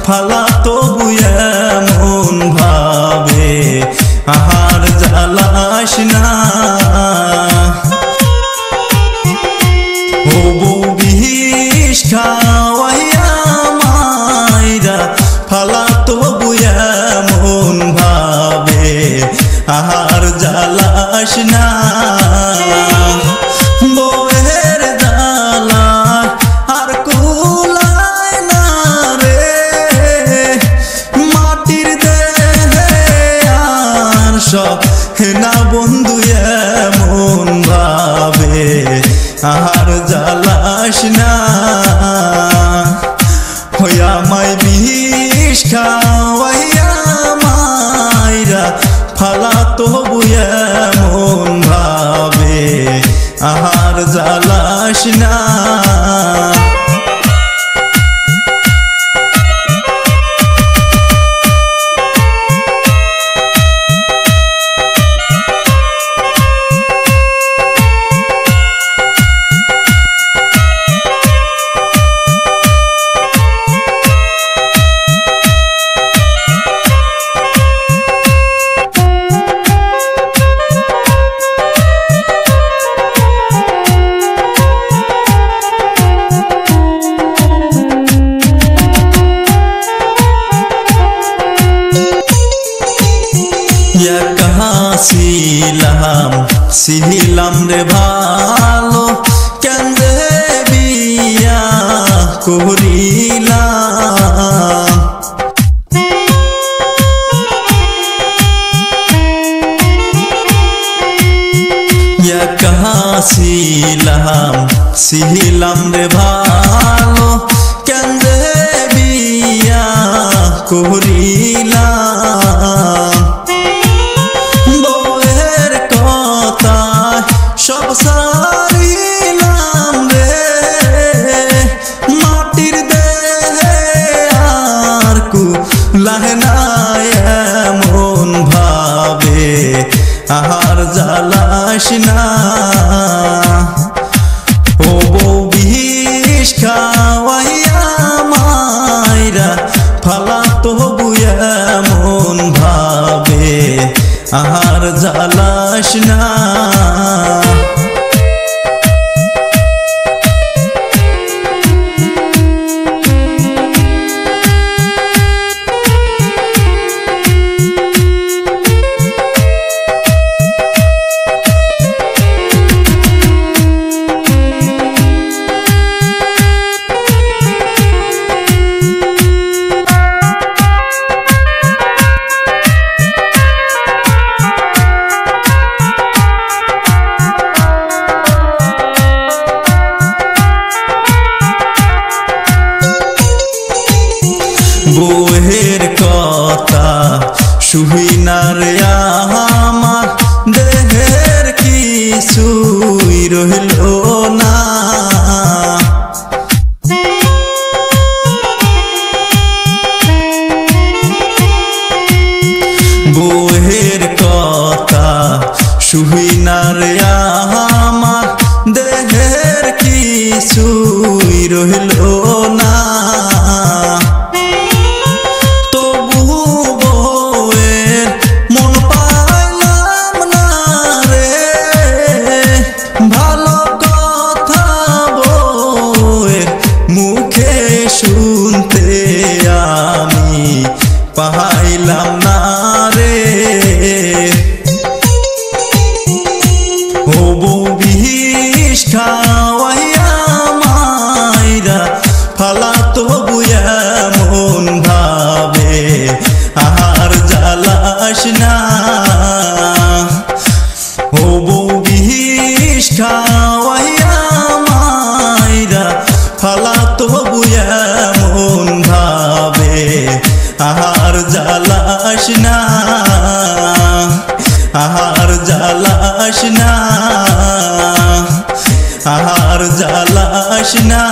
ফালা তবু এমন ভাবে আহার জ্বালাস না। ও বউ বিষ খাওয়াইয়া মাইরা ফালা তবু এমন ভাবে আহার জ্বালাস না। বউয়ের জ্বালা আর কুলায় না রে, মাটির দেহে আর সহে না বন্ধু এমন ভাবে আহার জ্বালাস না। হইয়া মাই বিষ খাওয়াইয়া মাইরা ফালা তবু এমন ভাবে আহার জ্বালাস না। ছিলাম রে ভালো কেন্দে বিয়া করিলাম। ছিলাম রে ভালো কেন্দে বিয়া করিলাম। সব সারিলাম রে, মাটির দেহে আর কুলায় না এমন ভাবে আহার জ্বালাস না। ও বউ বিষ খাওয়াইয়া মাইরা ফালা তবু এমন ভাবে আহার জ্বালাস না। বউয়ের কথা শুই না রে আমার, দেহের কিছুই রইল না। বউয়ের কথা শুই না রে আমার, দেহের কিছুই রইল না। শুনতে আমি পাইলাম না রে, ও বউ বিষ খাওয়াইয়া মাইরা ফালা তবু এমন ভাবে আহার জ্বালাস না। ও বউ বিষ খাওয়াইয়া মাইরা ফালা তবু এমন ভাবে আহার জ্বালাস না। আহার জ্বালাস না, আহার জ্বালাস না।